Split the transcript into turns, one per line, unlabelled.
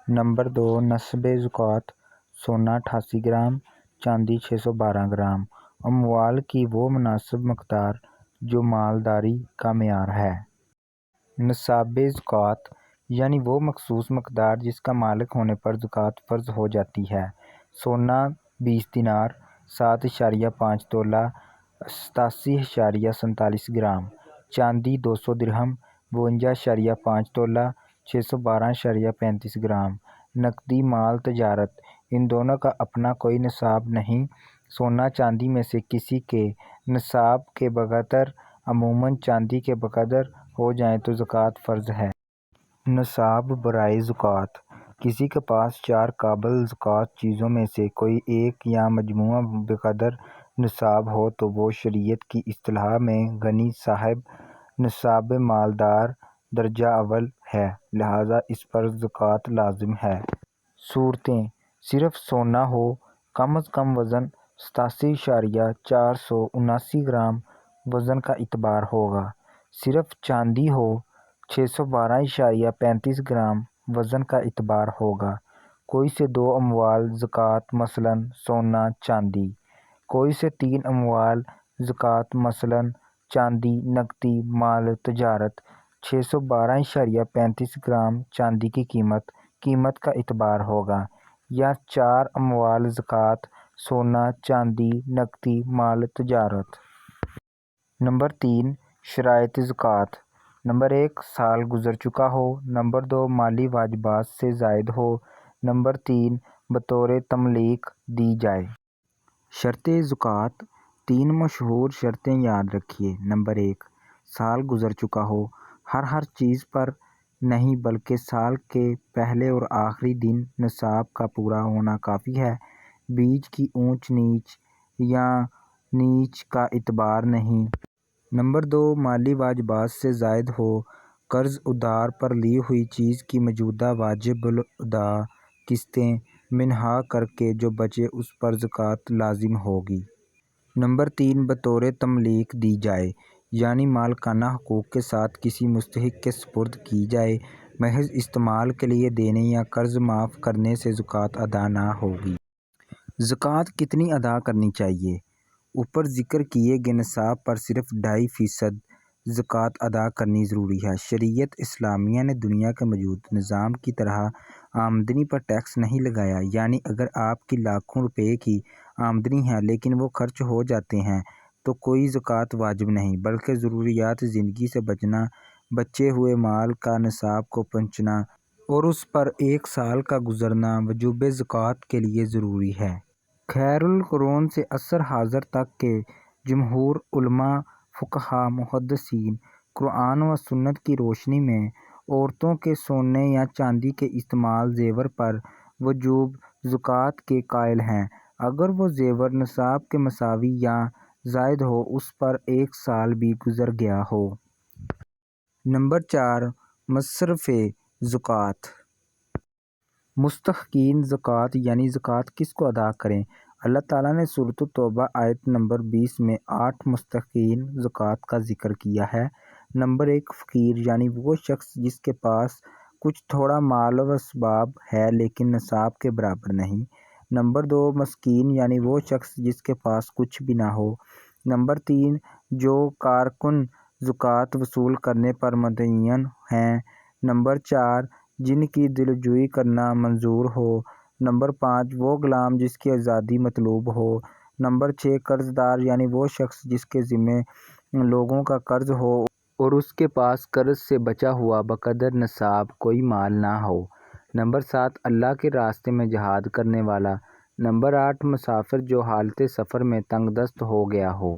Number 2 نصب زکوٰۃ سونا 88 گرام، چاندی 612 گرام۔ اموال کی وہ مناسب مقدار جو مالداری کا معیار ہے۔ نصاب زکوٰۃ یعنی وہ مخصوص مقدار جس کا مالک ہونے پر زکوٰۃ فرض ہو جاتی ہے۔ سونا 20 دینار 7.5 تولہ 87.47 گرام، چاندی 200 درہم 52.5 تولہ 612.35 گرام۔ نقدی مال تجارت ان دونوں کا اپنا کوئی نصاب نہیں، سونا چاندی میں سے کسی کے نصاب کے بقدر عموماً چاندی کے بقدر ہو جائیں تو زکوٰۃ فرض ہے۔ نصاب برائے زکوٰۃ کسی کے پاس 4 قابل زکوٰۃ چیزوں میں سے کوئی ایک یا مجموعہ بقدر نصاب ہو تو وہ شریعت کی اصطلاح میں غنی صاحب نصاب مالدار درجہ اول ہے، لہٰذا اس پر زکوٰۃ لازم ہے۔ صورتیں: صرف سونا ہو، کم از کم وزن 87.479 گرام وزن کا اعتبار ہوگا۔ صرف چاندی ہو، 612.35 گرام وزن کا اعتبار ہوگا۔ کوئی سے 2 اموال زکوٰۃ مثلاً سونا چاندی، کوئی سے 3 اموال زکوٰۃ مثلاً چاندی نقدی مال تجارت 612.35 گرام چاندی کی قیمت کا اعتبار ہوگا، یا 4 اموال زکوٰۃ سونا چاندی نقدی مال تجارت۔ نمبر 3 شرائط زکوٰۃ: نمبر 1 سال گزر چکا ہو، نمبر 2 مالی واجبات سے زائد ہو، نمبر 3 بطور تملیک دی جائے۔ شرط زکوٰۃ 3 مشہور شرطیں یاد رکھیے۔ نمبر 1 سال گزر چکا ہو، ہر چیز پر نہیں بلکہ سال کے پہلے اور آخری دن نصاب کا پورا ہونا کافی ہے، بیچ کی اونچ نیچ یا نیچ کا اعتبار نہیں۔ نمبر 2 مالی واجبات سے زائد ہو، قرض ادھار پر لی ہوئی چیز کی موجودہ واجب الادا قسطیں منہا کر کے جو بچے اس پر زکوٰۃ لازم ہوگی۔ نمبر 3 بطور تملیک دی جائے، یعنی مالکانہ حقوق کے ساتھ کسی مستحق کے سپرد کی جائے، محض استعمال کے لیے دینے یا قرض معاف کرنے سے زکوٰۃ ادا نہ ہوگی۔ زکوٰۃ کتنی ادا کرنی چاہیے؟ اوپر ذکر کیے گئے نصاب پر صرف 2.5% زکوٰۃ ادا کرنی ضروری ہے۔ شریعت اسلامیہ نے دنیا کے موجود نظام کی طرح آمدنی پر ٹیکس نہیں لگایا، یعنی اگر آپ کی لاکھوں روپے کی آمدنی ہے لیکن وہ خرچ ہو جاتے ہیں تو کوئی زکوٰۃ واجب نہیں، بلکہ ضروریات زندگی سے بچنا، بچے ہوئے مال کا نصاب کو پہنچنا اور اس پر 1 سال کا گزرنا وجوب زکوٰۃ کے لیے ضروری ہے۔ خیر القرون سے عصر حاضر تک کے جمہور علماء، فقہا، محدثین قرآن و سنت کی روشنی میں عورتوں کے سونے یا چاندی کے استعمال زیور پر وجوب زکوٰۃ کے قائل ہیں، اگر وہ زیور نصاب کے مساوی یا زائد ہو، اس پر 1 سال بھی گزر گیا ہو۔ نمبر 4 مصرف زکوٰۃ: مستحقین زکوٰۃ یعنی زکوٰۃ کس کو ادا کریں؟ اللہ تعالیٰ نے سورۃ التوبہ آیت نمبر 20 میں 8 مستحقین زکوٰۃ کا ذکر کیا ہے۔ نمبر 1 فقیر یعنی وہ شخص جس کے پاس کچھ تھوڑا مال و اسباب ہے لیکن نصاب کے برابر نہیں۔ نمبر 2 مسکین یعنی وہ شخص جس کے پاس کچھ بھی نہ ہو۔ نمبر 3 جو کارکن زکوٰۃ وصول کرنے پر متعین ہیں۔ نمبر 4 جن کی دلجوئی کرنا منظور ہو۔ نمبر 5 وہ غلام جس کی آزادی مطلوب ہو۔ نمبر 6 قرض دار یعنی وہ شخص جس کے ذمے لوگوں کا قرض ہو اور اس کے پاس قرض سے بچا ہوا بقدر نصاب کوئی مال نہ ہو۔ نمبر 7 اللہ کے راستے میں جہاد کرنے والا۔ نمبر 8 مسافر جو حالت سفر میں تنگ دست ہو گیا ہو۔